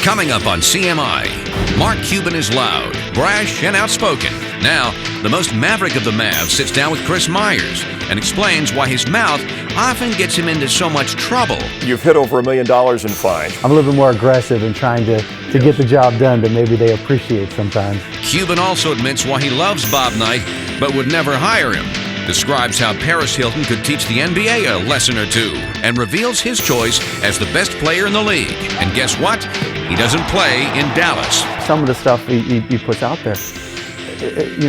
Coming up on CMI, Mark Cuban is loud, brash, and outspoken. Now, the most maverick of the Mavs sits down with Chris Myers and explains why his mouth often gets him into so much trouble. You've hit over $1 million in fines. I'm a little bit more aggressive in trying to get the job done than maybe they appreciate sometimes. Cuban also admits why he loves Bob Knight, but would never hire him. Describes how Paris Hilton could teach the NBA a lesson or two, and reveals his choice as the best player in the league. And guess what? He doesn't play in Dallas. Some of the stuff he puts out there,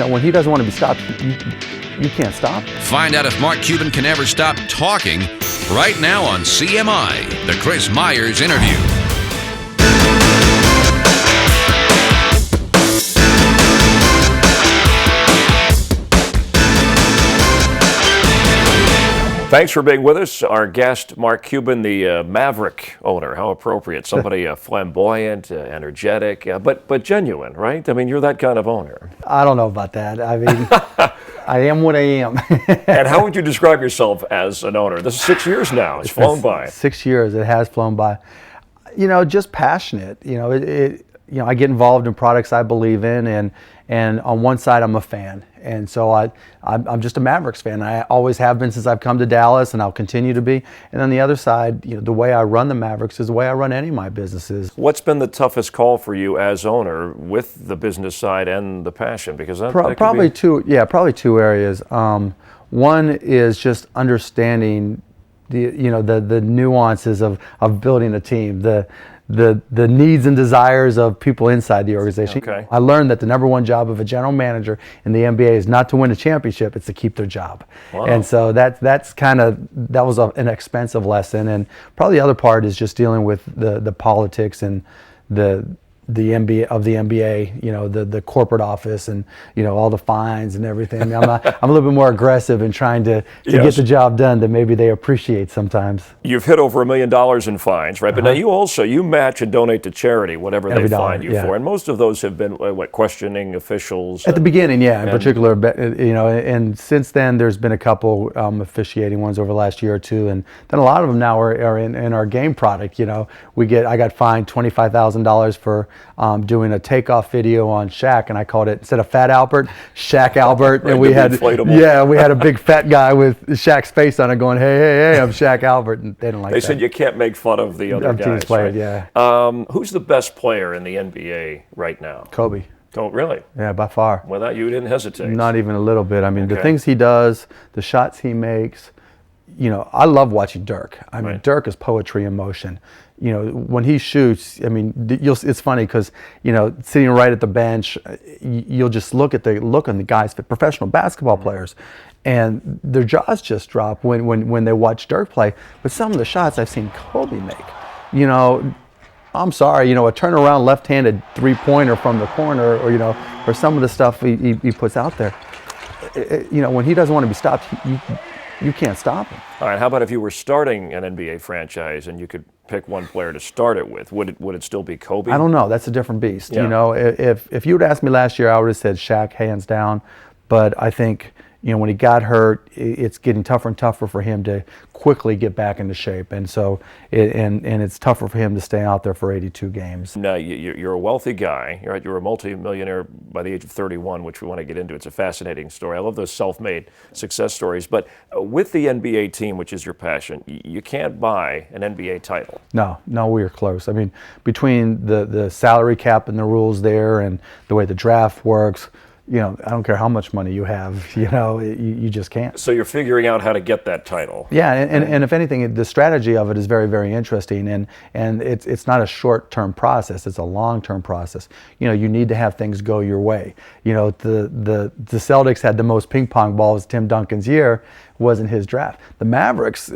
when he doesn't want to be stopped, you can't stop. Find out if Mark Cuban can ever stop talking right now on CMI, the Chris Myers Interview. Thanks for being with us. Our guest, Mark Cuban, the Maverick owner. How appropriate. Somebody flamboyant, energetic, but genuine, right? I mean, you're that kind of owner. I don't know about that. I mean, I am what I am. And how would you describe yourself as an owner? This is 6 years now. It's flown by. 6 years. It has flown by. Just passionate. I get involved in products I believe in, and on one side I'm a fan, and so I'm just a Mavericks fan. I always have been since I've come to Dallas, and I'll continue to be. And on the other side, the way I run the Mavericks is the way I run any of my businesses. What's been the toughest call for you as owner with the business side and the passion? Because that probably two areas. One is just understanding the nuances of building a team, the needs and desires of people inside the organization. Okay. I learned that the number one job of a general manager in the NBA is not to win a championship, it's to keep their job. Wow. And so that was an expensive lesson. And probably the other part is just dealing with the politics and the NBA of the NBA, the corporate office and all the fines and everything. I mean, I'm a little bit more aggressive in trying to get the job done than maybe they appreciate sometimes. You've hit over $1 million in fines, right? But now you match and donate to charity whatever they fine you for, and most of those have been questioning officials at the beginning, in particular. And since then there's been a couple officiating ones over the last year or two, and then a lot of them now are in our game product. I got fined $25,000 for doing a takeoff video on Shaq, and I called it, instead of Fat Albert, Shaq Albert. And we had a big fat guy with Shaq's face on it going, hey, I'm Shaq Albert, and they didn't like that. They said you can't make fun of the other guys. Players, right? Who's the best player in the NBA right now? Kobe. Oh, really? Yeah, by far. Without you didn't hesitate? Not even a little bit. I mean, the things he does, the shots he makes, I love watching Dirk. I mean, Dirk is poetry in motion. When he shoots, I mean, it's funny because, sitting right at the bench, you'll just look at the look on the guys, professional basketball players, and their jaws just drop when they watch Dirk play. But some of the shots I've seen Kobe make, I'm sorry, a turnaround left-handed three-pointer from the corner, or some of the stuff he puts out there. When he doesn't want to be stopped, you can't stop him. All right, how about if you were starting an NBA franchise and you could pick one player to start it with? Would it still be Kobe? I don't know. That's a different beast. Yeah. If you would ask me last year, I would have said Shaq hands down. But I think when he got hurt, it's getting tougher and tougher for him to quickly get back into shape, and so it's tougher for him to stay out there for 82 games. Now you're a wealthy guy. You're a multi-millionaire by the age of 31, which we want to get into. It's a fascinating story. I love those self-made success stories. But with the NBA team, which is your passion, you can't buy an NBA title. No, we are close. I mean, between the salary cap and the rules there, and the way the draft works. I don't care how much money you have, you just can't. So you're figuring out how to get that title. Yeah, and if anything, the strategy of it is very, very interesting, and it's not a short-term process, it's a long-term process. You need to have things go your way. The Celtics had the most ping pong balls Tim Duncan's year, wasn't his draft. The Mavericks,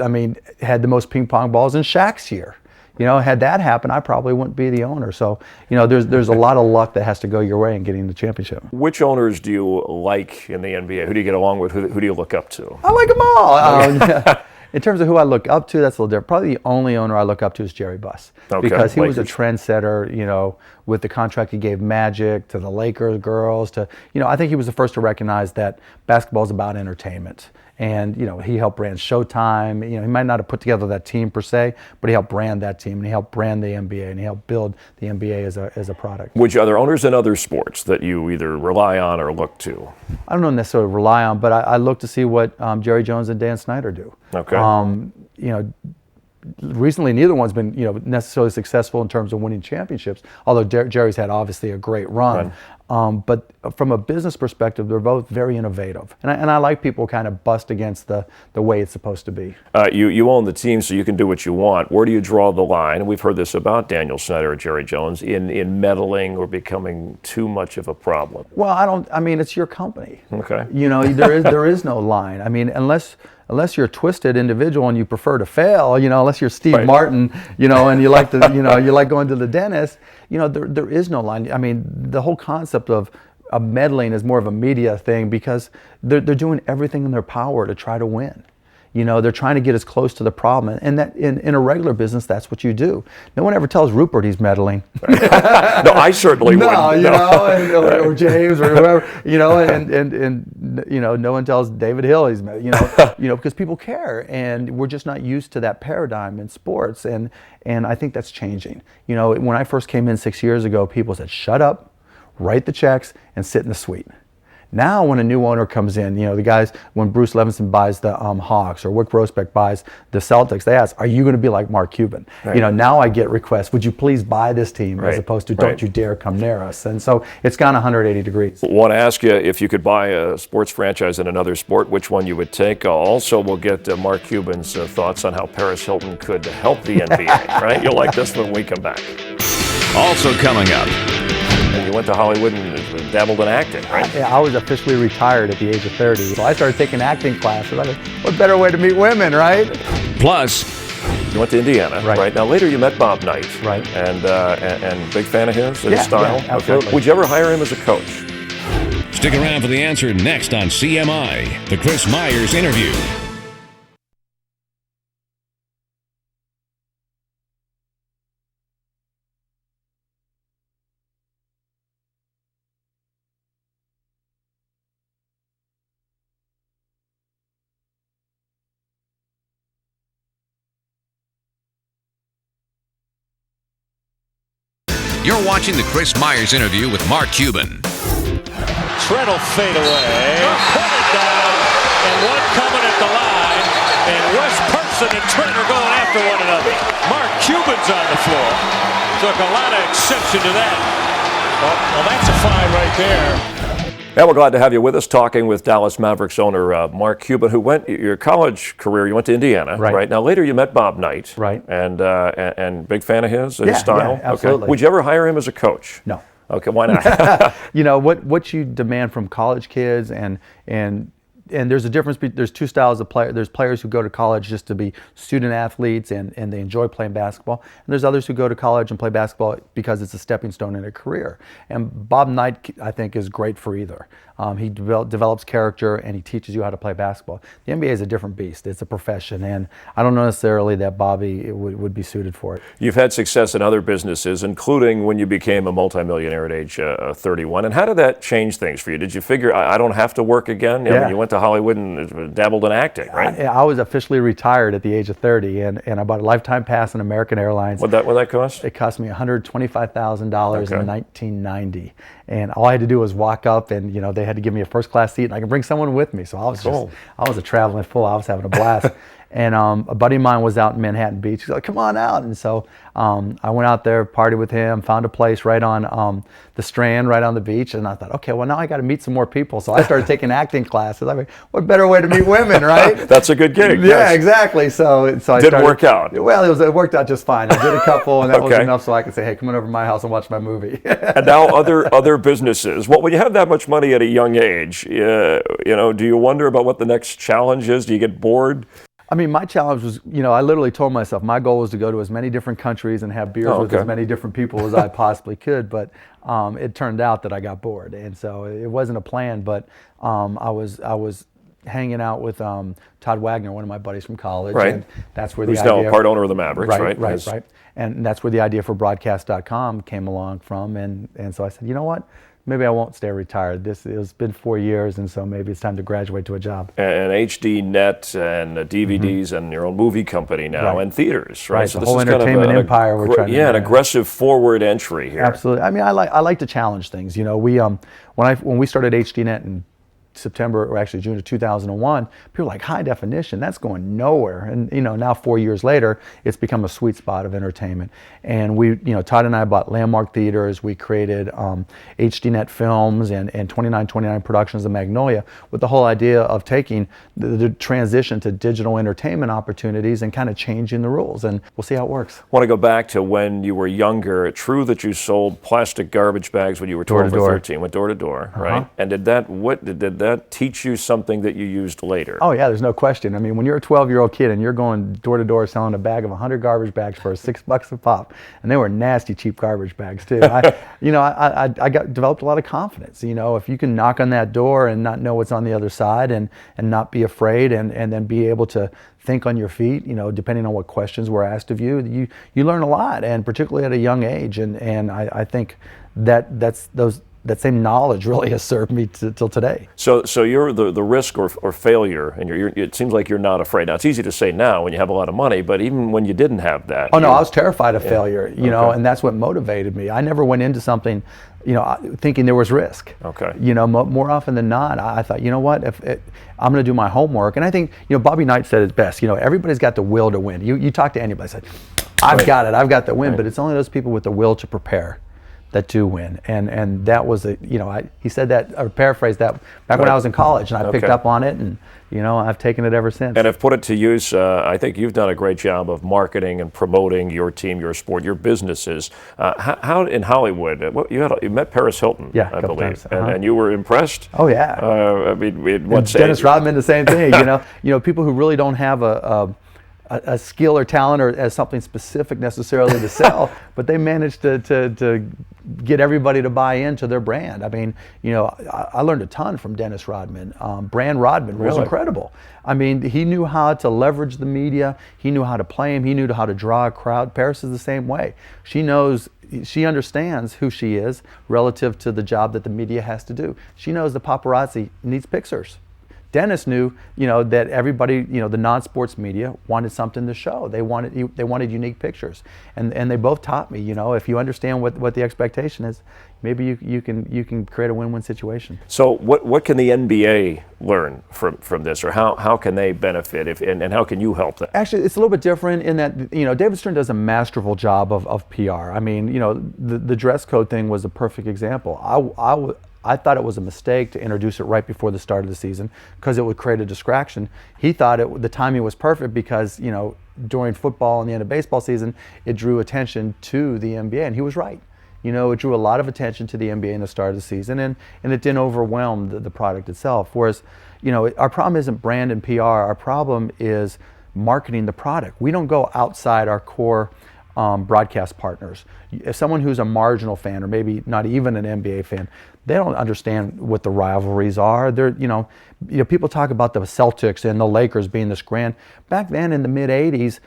had the most ping pong balls in Shaq's year. Had that happen, I probably wouldn't be the owner. So, there's a lot of luck that has to go your way in getting the championship. Which owners do you like in the NBA? Who do you get along with? Who do you look up to? I like them all. In terms of who I look up to, that's a little different. Probably the only owner I look up to is Jerry Buss. Because he was a trendsetter, with the contract he gave Magic, to the Lakers girls, to, I think he was the first to recognize that basketball is about entertainment. And he helped brand Showtime. He might not have put together that team per se, but he helped brand that team, and he helped brand the NBA, and he helped build the NBA as a product. Which other owners in other sports that you either rely on or look to? I don't necessarily rely on, but I look to see what Jerry Jones and Dan Snyder do. Okay. Recently, neither one's been necessarily successful in terms of winning championships, although Jerry's had obviously a great run. But from a business perspective, they're both very innovative. And I like people kind of bust against the way it's supposed to be. You own the team, so you can do what you want. Where do you draw the line? And we've heard this about Daniel Snyder or Jerry Jones in meddling or becoming too much of a problem. Well, it's your company. Okay. There is no line. I mean, unless you're a twisted individual and you prefer to fail, unless you're Steve Martin, and you like to, you like going to the dentist, there is no line. I mean, the whole concept of meddling is more of a media thing because they're doing everything in their power to try to win. They're trying to get as close to the problem, and that in a regular business, that's what you do. No one ever tells Rupert he's meddling. No, I certainly wouldn't. Or James or whoever, and no one tells David Hill he's meddling. Because people care, and we're just not used to that paradigm in sports, and I think that's changing. When I first came in 6 years ago, people said, "Shut up, write the checks, and sit in the suite." Now, when a new owner comes in, the guys, when Bruce Levinson buys the Hawks or Wick Grossbeck buys the Celtics, they ask, "Are you going to be like Mark Cuban?" Right. Now I get requests, "Would you please buy this team?" Right. As opposed to, "Don't you dare come near us." And so it's gone 180 degrees. I want to ask you, if you could buy a sports franchise in another sport, which one you would take? Also, we'll get Mark Cuban's thoughts on how Paris Hilton could help the NBA, right? You'll like this when we come back. Also coming up. And you went to Hollywood and dabbled in acting, right? I was officially retired at the age of 30. So I started taking acting classes. I mean, what better way to meet women, right? Plus, you went to Indiana, right? Now, later you met Bob Knight. Right. And big fan of his style? Yeah, absolutely. Okay. Would you ever hire him as a coach? Stick around for the answer next on CMI, the Chris Myers Interview. You're watching the Chris Myers Interview with Mark Cuban. Trent will fade away, put it down, and one coming at the line, and Wes Person and Trent are going after one another. Mark Cuban's on the floor. Took a lot of exception to that. Well, that's a fine right there. And we're glad to have you with us, talking with Dallas Mavericks owner Mark Cuban, who went your college career. You went to Indiana, right? Now later you met Bob Knight, right? And big fan of his style. Yeah, absolutely. Okay. Would you ever hire him as a coach? No. Okay, why not? What you demand from college kids and there's a difference. There's two styles of player. There's players who go to college just to be student athletes and they enjoy playing basketball. And there's others who go to college and play basketball because it's a stepping stone in a career. And Bob Knight, I think, is great for either. He develops character and he teaches you how to play basketball. The NBA is a different beast. It's a profession, and I don't know necessarily that Bobby would be suited for it. You've had success in other businesses, including when you became a multimillionaire at age 31. And how did that change things for you? Did you figure, I don't have to work again? I mean, you went to Hollywood and dabbled in acting, right? I was officially retired at the age of 30, and I bought a lifetime pass on American Airlines. What'd that cost? It cost me $125,000 in 1990. And all I had to do was walk up, and they had to give me a first class seat, and I could bring someone with me. So I was a traveling fool. I was having a blast. And a buddy of mine was out in Manhattan Beach. He's like, "Come on out." And so I went out there, partied with him, found a place right on the Strand, right on the beach. And I thought, okay, well, now I got to meet some more people. So I started taking acting classes. I mean, what better way to meet women, right? That's a good gig. Yeah, yes. Exactly. So I didn't work out. Well, it worked out just fine. I did a couple, and that was enough so I could say, "Hey, come on over to my house and watch my movie." And now other businesses. Well, when you have that much money at a young age, do you wonder about what the next challenge is? Do you get bored? I mean, my challenge was, I literally told myself my goal was to go to as many different countries and have beers with as many different people as I possibly could. But it turned out that I got bored, and so it wasn't a plan. But I was hanging out with Todd Wagner, one of my buddies from college, right? And that's where Who's now a part owner of the Mavericks, right? Right. And that's where the idea for broadcast.com came along from. And so I said, you know what? maybe I won't stay retired. It's been 4 years, and so maybe it's time to graduate to a job. And HD Net and DVDs and your own movie company now and theaters, right? Right, So the this whole is kind of entertainment empire we're trying to an aggressive forward entry here. Absolutely. I mean, I like to challenge things. You know, when we started HD Net in September, or actually June of 2001, people were like, high definition, that's going nowhere. And you know, now 4 years later, it's become a sweet spot of entertainment. And Todd and I bought Landmark Theaters. We created HD Net Films and 2929 Productions of Magnolia, with the whole idea of taking the transition to digital entertainment opportunities and kind of changing the rules. And we'll see how it works. I want to go back to when you were younger. True that you sold plastic garbage bags when you were 12 or 13, went door to door, right? And did that teach you something that you used later? Oh yeah, there's no question. I mean, when you're a 12-year-old kid and you're going door to door selling a bag of 100 garbage bags for $6 a pop, and they were nasty, cheap garbage bags too. I developed a lot of confidence. You know, if you can knock on that door and not know what's on the other side, and not be afraid, and then be able to think on your feet, you know, depending on what questions were asked of you, you learn a lot, and particularly at a young age. And I think that same knowledge really has served me till today. So you're the risk or failure, and it seems like you're not afraid. Now, it's easy to say now when you have a lot of money, but even when you didn't have that. Oh no, I was terrified of failure, you know, and that's what motivated me. I never went into something, you know, thinking there was risk. Okay. You know, more often than not, I thought, you know what, I'm going to do my homework. And I think, you know, Bobby Knight said it best. You know, everybody's got the will to win. You talk to anybody, say, I've got it, I've got the win, but it's only those people with the will to prepare that do win. And that was he said that, or paraphrased that, back when I was in college, and I picked up on it, and you know, I've taken it ever since. And I've put it to use. I think you've done a great job of marketing and promoting your team, your sport, your businesses. How in Hollywood, you met Paris Hilton, I believe, times. And you were impressed? Oh yeah. I mean, Dennis Rodman, the same thing. You know, people who really don't have a skill or talent or as something specific necessarily to sell, but they managed to get everybody to buy into their brand. I mean, you know, I learned a ton from Dennis Rodman. Brand Rodman was incredible. I mean, he knew how to leverage the media. He knew how to play him. He knew how to draw a crowd. Paris is the same way. She understands who she is relative to the job that the media has to do. She knows the paparazzi needs pictures. Dennis knew, you know, that everybody, you know, the non-sports media wanted something to show. They wanted unique pictures, and they both taught me, you know, if you understand what the expectation is, maybe you can create a win-win situation. So what can the NBA learn from this, or how can they benefit, and how can you help them? Actually, it's a little bit different in that, you know, David Stern does a masterful job of PR. I mean, you know, the dress code thing was a perfect example. I thought it was a mistake to introduce it right before the start of the season because it would create a distraction. He thought the timing was perfect because, you know, during football and the end of baseball season, it drew attention to the NBA, and he was right. You know, it drew a lot of attention to the NBA in the start of the season, and it didn't overwhelm the product itself. Whereas, you know, our problem isn't brand and PR. Our problem is marketing the product. We don't go outside our core broadcast partners. If someone who's a marginal fan, or maybe not even an NBA fan, they don't understand what the rivalries are. You know, people talk about the Celtics and the Lakers being this grand. Back then in the mid '80s,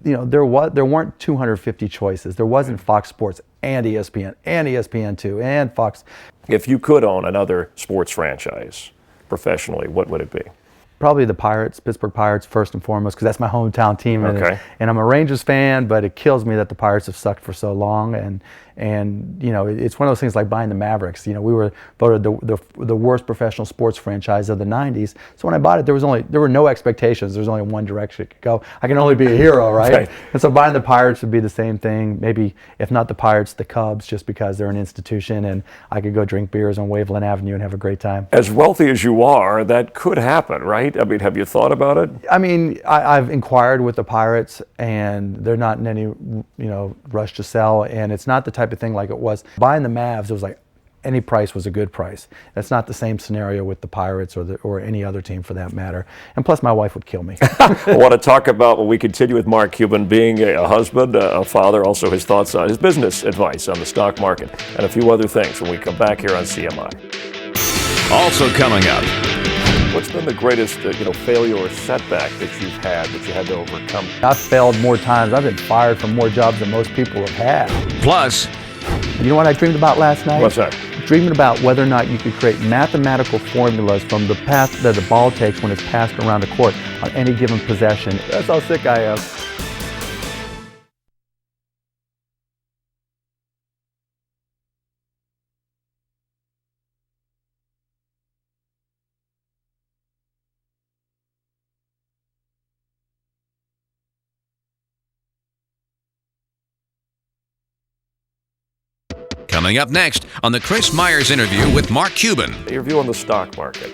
you know, there weren't 250 choices. There wasn't Fox Sports and ESPN and ESPN2 and Fox. If you could own another sports franchise professionally, what would it be? Probably the Pirates, Pittsburgh Pirates, first and foremost, because that's my hometown team. And I'm a Rangers fan, but it kills me that the Pirates have sucked for so long. And you know, it's one of those things like buying the Mavericks. You know, we were voted the worst professional sports franchise of the '90s. So when I bought it, there were no expectations. There was only one direction it could go. I can only be a hero, right? And so buying the Pirates would be the same thing. Maybe if not the Pirates, the Cubs, just because they're an institution, and I could go drink beers on Waveland Avenue and have a great time. As wealthy as you are, that could happen, right? I mean, have you thought about it? I mean, I've inquired with the Pirates, and they're not in any, you know, rush to sell, and it's not the type of thing like it was buying the Mavs. It was like any price was a good price. That's not the same scenario with the Pirates or any other team for that matter. And plus, my wife would kill me. I want to talk about, when we continue with Mark Cuban, being a husband, a father, also his thoughts on his business advice on the stock market, and a few other things when we come back here on CMI. Also coming up. What's been the greatest failure or setback that you've had that you had to overcome? I've failed more times. I've been fired from more jobs than most people have had. Plus, you know what I dreamed about last night? What's that? dreaming about whether or not you could create mathematical formulas from the path that the ball takes when it's passed around the court on any given possession. That's how sick I am. Coming up next on the Chris Myers Interview with Mark Cuban. Your view on the stock market.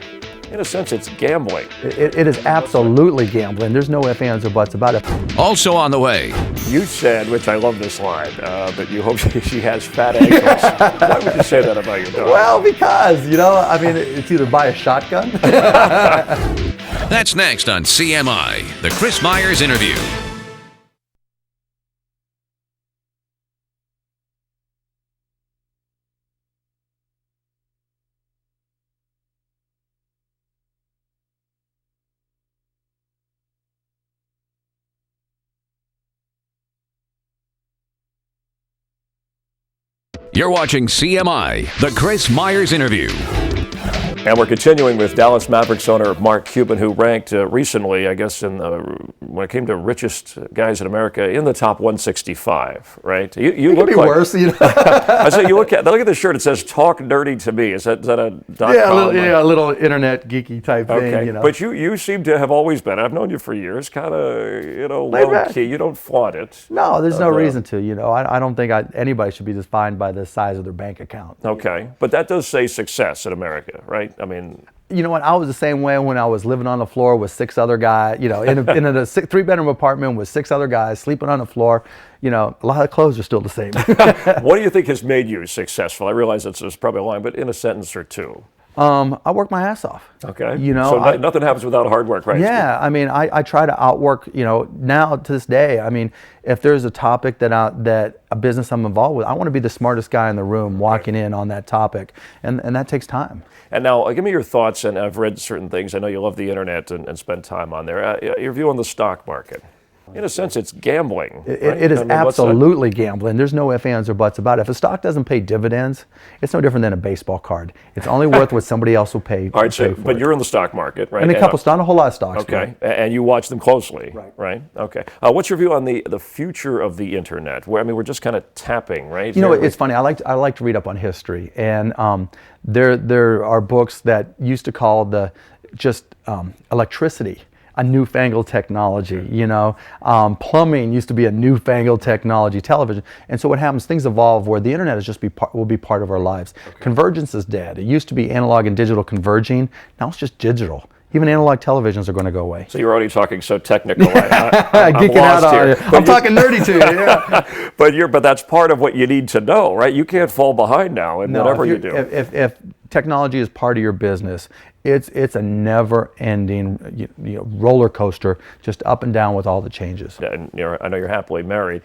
In a sense, it's gambling. It is absolutely gambling. There's no ifs, ands, or buts about it. Also on the way. You said, which I love this line, that you hope she has fat ankles. Why would you say that about your daughter? Well, because, I mean, it's either buy a shotgun. That's next on CMI, the Chris Myers Interview. You're watching CMI, the Chris Myers Interview. And we're continuing with Dallas Mavericks owner Mark Cuban, who ranked recently, I guess, when it came to richest guys in America, in the top 165, right? You look could be like, worse, I say look at the shirt. It says "Talk Dirty to Me." Is that a .com? A little internet geeky type thing. But you seem to have always been. I've known you for years. Kind of low key. You don't flaunt it. No, there's no reason to. I don't think anybody should be defined by the size of their bank account. Okay, but that does say success in America, right? I mean, you know what? I was the same way when I was living on the floor with 6 other guys. In a 3-bedroom apartment with 6 other guys sleeping on the floor. A lot of clothes are still the same. What do you think has made you successful? I realize it's probably a line, but in a sentence or two. I work my ass off. Okay. So nothing happens without hard work, right? Yeah. I mean, I try to outwork. Now to this day. I mean, if there's a topic that a business I'm involved with, I want to be the smartest guy in the room walking in on that topic, and that takes time. And now, give me your thoughts. And I've read certain things. I know you love the internet and spend time on there. Your view on the stock market. In a sense, it's gambling. It is absolutely gambling. There's no ifs, ands, or buts about it. If a stock doesn't pay dividends, it's no different than a baseball card. It's only worth what somebody else will pay. All right, but you're in the stock market, right? And not a whole lot of stocks. Okay, and you watch them closely, right? Okay. What's your view on the future of the internet? We're just kind of tapping, right? It's funny. I like to read up on history, and there are books that used to call electricity a newfangled technology, plumbing used to be a newfangled technology, television. And so what happens, things evolve where the internet will be part of our lives. Okay. Convergence is dead. It used to be analog and digital converging. Now it's just digital. Even analog televisions are going to go away. So you're already talking so technical. I'm geeking out on you. I'm talking nerdy to you. Yeah. But that's part of what you need to know, right? You can't fall behind now in whatever you do. If technology is part of your business, it's a never-ending roller coaster, just up and down with all the changes. And I know you're happily married.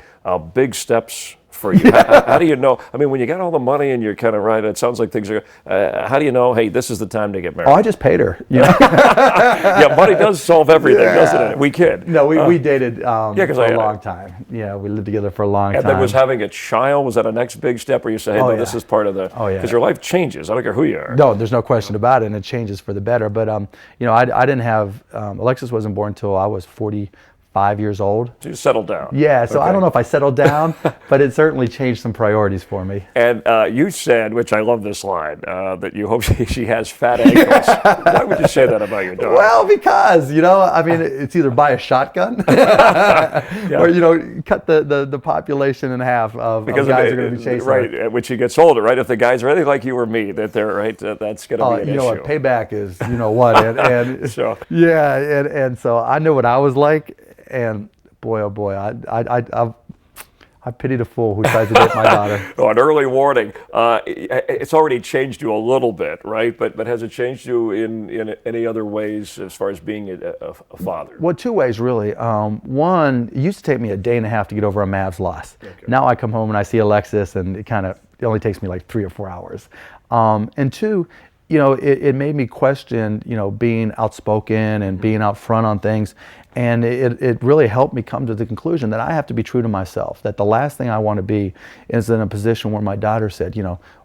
Big steps for you. How do you know? I mean, when you got all the money and you're kind of right, it sounds like things are. How do you know? Hey, this is the time to get married. Oh, I just paid her. Yeah, money does solve everything, doesn't it? We kid. No, we dated for a long time. Yeah, we lived together for a long time. And then was having a child, was that a next big step where you say, hey, no, this is part of the. Oh yeah. Because your life changes. I don't care who you are. No, there's no question about it, and it changes for the better. But I didn't have Alexis wasn't born until I was 45 years old. So you settled down. Yeah, so I don't know if I settled down, but it certainly changed some priorities for me. And you said, which I love this line, that you hope she has fat ankles. Why would you say that about your daughter? Well, because, it's either buy a shotgun or, cut the population in half of guys who are going to be chasing. Right, when she gets older, right? If the guys are anything like you or me, that they're, right, that's going to be an issue. You know what, payback is, what. And so. Yeah, and so I know what I was like. And boy, oh boy, I pity the fool who tries to date my daughter. An early warning. It's already changed you a little bit, right? But has it changed you in any other ways as far as being a father? Well, 2 ways really. One, it used to take me a day and a half to get over a Mavs loss. Okay. Now I come home and I see Alexis, and it only takes me like 3 or 4 hours. And 2, it made me question, being outspoken and being out front on things. And it really helped me come to the conclusion that I have to be true to myself, that the last thing I want to be is in a position where my daughter said,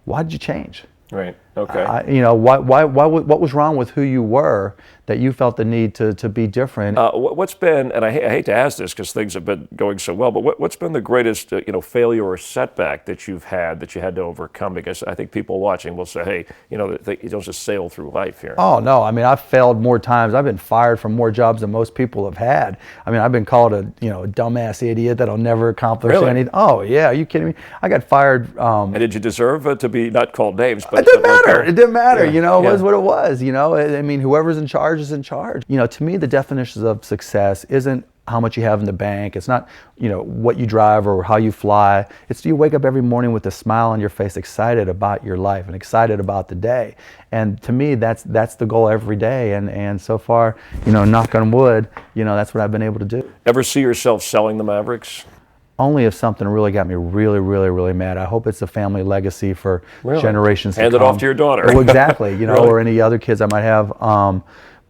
why did you change? Right. Okay. What was wrong with who you were that you felt the need to be different? What's been, and I hate to ask this because things have been going so well, but what's been the greatest failure or setback that you've had that you had to overcome? Because I think people watching will say, hey, you don't just sail through life here. Oh no, I mean I've failed more times. I've been fired from more jobs than most people have had. I mean I've been called a dumbass idiot that'll never accomplish anything. Oh yeah, are you kidding me? I got fired. And did you deserve to be not called names? But it didn't matter. It didn't matter. Yeah. It was what it was. I mean whoever's in charge is in charge. To me the definitions of success isn't how much you have in the bank. It's not, what you drive or how you fly. It's do you wake up every morning with a smile on your face, excited about your life and excited about the day. And to me, that's the goal every day. And so far, knock on wood, that's what I've been able to do. Ever see yourself selling the Mavericks? Only if something really got me really, really, really mad. I hope it's a family legacy for generations to come. Hand it off to your daughter. Oh, exactly, really? Or any other kids I might have.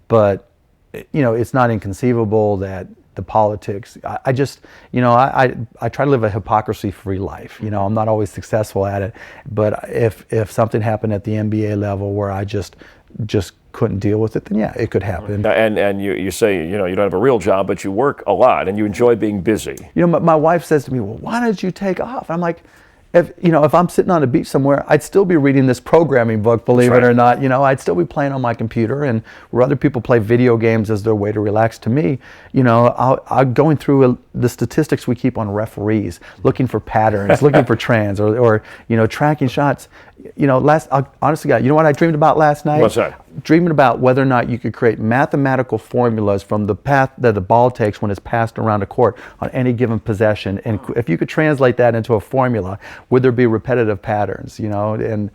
But it's not inconceivable that the politics, I just, I try to live a hypocrisy-free life. I'm not always successful at it, but if something happened at the NBA level where I just couldn't deal with it, then yeah, it could happen. And you say, you don't have a real job, but you work a lot and you enjoy being busy. My wife says to me, well, why did you take off? I'm like, if I'm sitting on a beach somewhere, I'd still be reading this programming book, believe it or not. I'd still be playing on my computer, and where other people play video games as their way to relax, to me, I'm going through the statistics we keep on referees, looking for patterns, looking for trends, or tracking shots. Honestly, God, you know what I dreamed about last night? What's that? Dreaming about whether or not you could create mathematical formulas from the path that the ball takes when it's passed around a court on any given possession, and if you could translate that into a formula, would there be repetitive patterns? And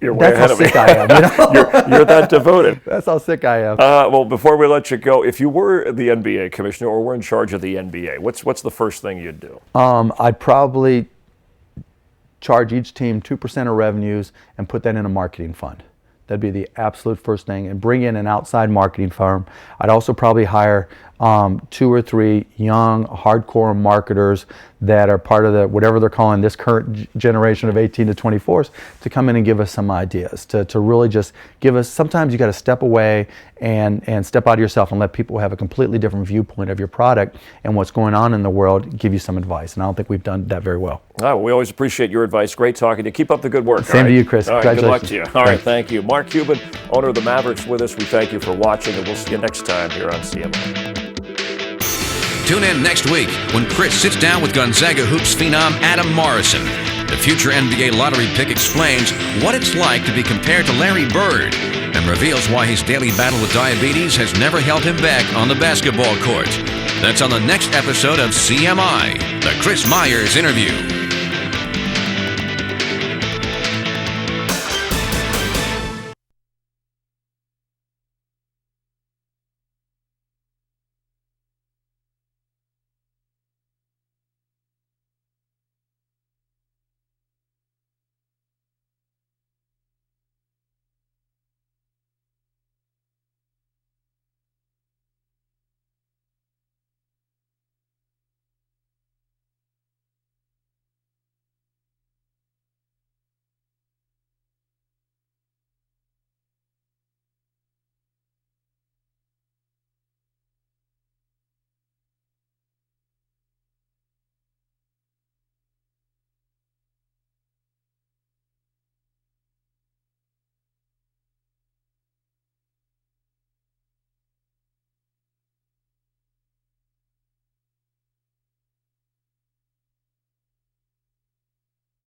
you're way ahead of me. That's how sick I am. You're that devoted. That's how sick I am. Well, before we let you go, if you were the NBA commissioner or were in charge of the NBA, what's the first thing you'd do? I'd probably charge each team 2% of revenues and put that in a marketing fund. That'd be the absolute first thing, and bring in an outside marketing firm. I'd also probably hire 2 or 3 young, hardcore marketers that are part of whatever they're calling this current generation of 18 to 24s to come in and give us some ideas, to really just give us, sometimes you got to step away and step out of yourself and let people have a completely different viewpoint of your product and what's going on in the world, give you some advice. And I don't think we've done that very well. Well, we always appreciate your advice. Great talking to you. Keep up the good work. Same to you, Chris. All right, good luck to you. All right, thank you. Mark Cuban, owner of the Mavericks, with us. We thank you for watching, and we'll see you next time here on CMI. Tune in next week when Chris sits down with Gonzaga hoops phenom Adam Morrison. The future NBA lottery pick explains what it's like to be compared to Larry Bird and reveals why his daily battle with diabetes has never held him back on the basketball court. That's on the next episode of CMI, the Chris Myers Interview.